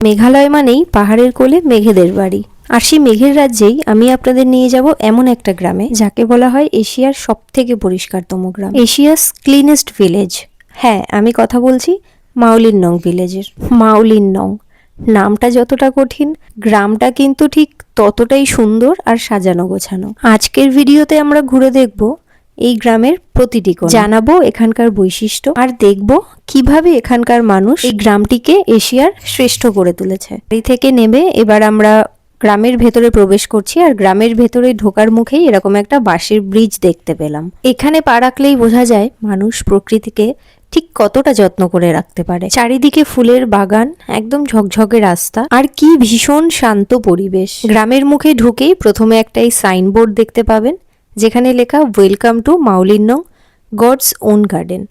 মেঘালয় মানেই পাহাড়ের কোলে মেঘেদের বাড়ি। আর সেই মেঘের রাজ্যেই আমি আপনাদের নিয়ে যাব এমন একটা গ্রামে যাকে বলা হয় এশিয়ার সবথেকে পরিষ্কারতম গ্রাম, এশিয়াস ক্লিনেস্ট ভিলেজ। হ্যাঁ, আমি কথা বলছি মাউলিননং ভিলেজের। মাউলিননং নামটা যতটা কঠিন, গ্রামটা কিন্তু ঠিক ততটাই সুন্দর আর সাজানো গোছানো। আজকের ভিডিওতে আমরা ঘুরে দেখব এই গ্রামের প্রতিটি কোণ, জানাবো এখানকার বৈশিষ্ট্য আর দেখব কিভাবে এখানকার মানুষ এই গ্রামটিকে এশিয়ার শ্রেষ্ঠ করে তুলেছে। এই থেকে নেমে এবার আমরা গ্রামের ভেতরে প্রবেশ করছি, আর গ্রামের ভেতরে ঢোকার মুখেই এরকম একটা বাঁশের ব্রিজ দেখতে পেলাম। এখানে পা রাখলেই বোঝা যায় মানুষ প্রকৃতিকে ঠিক কতটা যত্ন করে রাখতে পারে। চারিদিকে ফুলের বাগান, একদম ঝকঝকে রাস্তা, আর কি ভীষণ শান্ত পরিবেশ। গ্রামের মুখে ঢুকেই প্রথমে একটা এই সাইনবোর্ড দেখতে পাবেন যেখানে লেখা welcome to Mawlynnong God's own garden.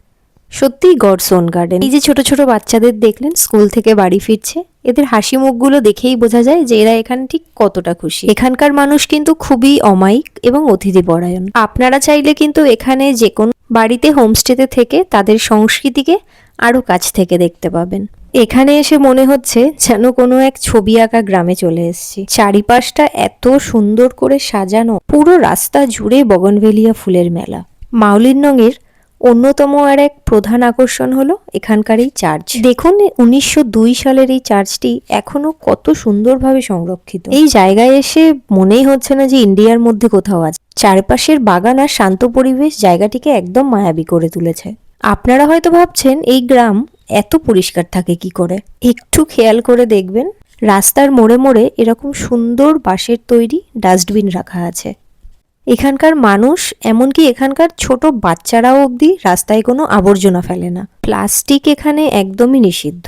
সত্যিই গডস ওন গার্ডেন। এই যে ছোট ছোট বাচ্চাদের দেখলেন স্কুল থেকে বাড়ি ফিরছে, এদের হাসি মুখগুলো দেখেই বোঝা যায় যে এরা এখানে ঠিক কতটা খুশি। এখানকার মানুষ কিন্তু খুবই অমায়িক এবং অতিথিপরায়ণ। আপনারা চাইলে কিন্তু এখানে যে কোনো বাড়িতে হোমস্টেতে থেকে তাদের সংস্কৃতিকে আরো কাছ থেকে দেখতে পাবেন। এখানে এসে মনে হচ্ছে যেন কোনো এক ছবি আঁকা গ্রামে চলে এসেছি। চারিপাশটা এত সুন্দর করে সাজানো, পুরো রাস্তা জুড়ে বগনভেলিয়া ফুলের মেলা। মাউলিননং-এর অন্যতম আর এক প্রধান আকর্ষণ হলো এখানকার এই চার্চ। দেখুন 1902 সালের এই চার্চটি এখনো কত সুন্দরভাবে সংরক্ষিত। এই জায়গায় এসে মনেই হচ্ছে না যে ইন্ডিয়ার মধ্যে কোথাও আছে। চারপাশের বাগান আর শান্ত পরিবেশ জায়গাটিকে একদম মায়াবী করে তুলেছে। আপনারা হয়তো ভাবছেন এই গ্রাম এত পরিষ্কার থাকে কি করে। একটু খেয়াল করে দেখবেন রাস্তার মোড়ে মোড়ে এরকম সুন্দর বাঁশের তৈরি ডাস্টবিন রাখা আছে। এখানকার মানুষ, এমনকি এখানকার ছোট বাচ্চারাও অবধি রাস্তায় কোনো আবর্জনা ফেলে না। প্লাস্টিক এখানে একদমই নিষিদ্ধ।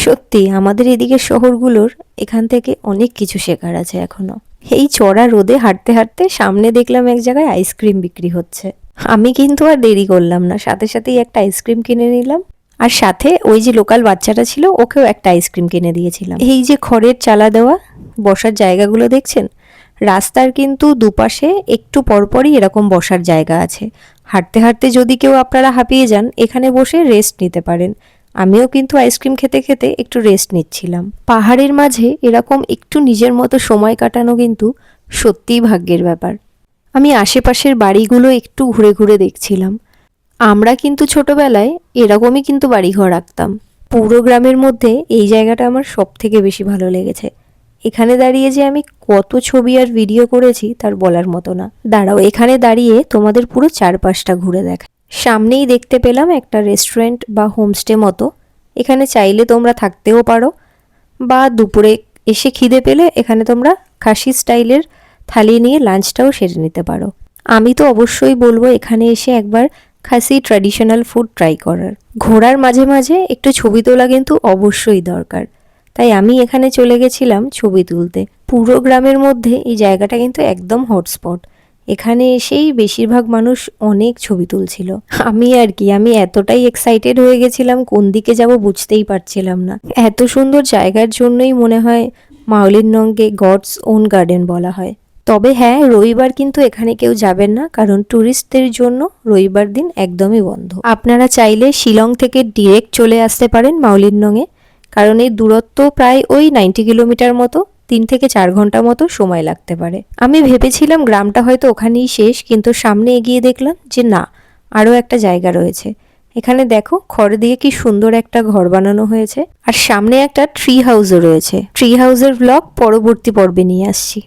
সত্যি আমাদের এদিকে শহরগুলোর এখান থেকে অনেক কিছু শেখার আছে এখনো। এই চড়া রোদে হাঁটতে হাঁটতে সামনে দেখলাম এক জায়গায় আইসক্রিম বিক্রি হচ্ছে। আমি কিন্তু আর দেরি করলাম না, সাথে সাথেই একটা আইসক্রিম কিনে নিলাম, আর সাথে ওই যে লোকাল বাচ্চাটা ছিল ওকেও একটা আইসক্রিম কিনে দিয়েছিলাম। এই যে খড়ের চালা দেওয়া বসার জায়গাগুলো দেখছেন, রাস্তার কিন্তু দুপাশে একটু পরপরই এরকম বসার জায়গা আছে। হাঁটতে হাঁটতে যদি কেউ আপনারা হাঁপিয়ে যান, এখানে বসে রেস্ট নিতে পারেন। আমিও কিন্তু আইসক্রিম খেতে খেতে একটু রেস্ট নিচ্ছিলাম। পাহাড়ের মাঝে এরকম একটু নিজের মতো সময় কাটানো কিন্তু সত্যিই ভাগ্যের ব্যাপার। আমি আশেপাশের বাড়িগুলো একটু ঘুরে ঘুরে দেখছিলাম। আমরা কিন্তু ছোটবেলায় এরকমই কিন্তু বাড়িঘর রাখতাম। পুরো গ্রামের মধ্যে এই জায়গাটা আমার সব থেকে বেশি ভালো লেগেছে। এখানে দাঁড়িয়ে যে আমি কত ছবি আর ভিডিও করেছি তার বলার মতো না। দাঁড়াও, এখানে দাঁড়িয়ে তোমাদের পুরো চারপাশটা ঘুরে দেখা। সামনেই দেখতে পেলাম একটা রেস্টুরেন্ট বা হোমস্টে মতো। এখানে চাইলে তোমরা থাকতেও পারো, বা দুপুরে এসে খিদে পেলে এখানে তোমরা খাসি স্টাইলের থালি নিয়ে লাঞ্চটাও সেরে নিতে পারো। আমি তো অবশ্যই বলবো এখানে এসে একবার খাসি ট্র্যাডিশনাল ফুড ট্রাই করার। ঘোরার মাঝে মাঝে একটু ছবি তোলা কিন্তু অবশ্যই দরকার, তাই আমি এখানে চলে গেছিলাম ছবি তুলতে। পুরো গ্রামের মধ্যে এই জায়গাটা কিন্তু একদম হটস্পট। এখানে এসেই বেশিরভাগ মানুষ অনেক ছবি তুলছিল। আমি এতটাই এক্সাইটেড হয়ে গেছিলাম, কোন দিকে যাব বুঝতেই পারছিলাম না। এত সুন্দর জায়গার জন্যই মনে হয় মাউলিননংকে গডস ওন গার্ডেন বলা হয়। তবে হ্যাঁ, রবিবার কিন্তু এখানে কেউ যাবেন না, কারণ ট্যুরিস্টদের জন্য রবিবার দিন একদমই বন্ধ। আপনারা চাইলে শিলং থেকে ডিরেক্ট চলে আসতে পারেন মাউলিননংয়ে, কারণ এই দূরত্ব প্রায় ওই 90 কিলোমিটার মতো, 3 থেকে 4 ঘন্টা মতো সময় লাগতে পারে। আমি ভেবেছিলাম গ্রামটা হয়তো ওখানেই শেষ, কিন্তু সামনে এগিয়ে দেখলাম যে না, আরও একটা জায়গা রয়েছে। এখানে দেখো খড় দিয়ে কি সুন্দর একটা ঘর বানানো হয়েছে, আর সামনে একটা ট্রি হাউসও রয়েছে। ট্রি হাউসের ব্লগ পরবর্তী পর্বে নিয়ে আসছি।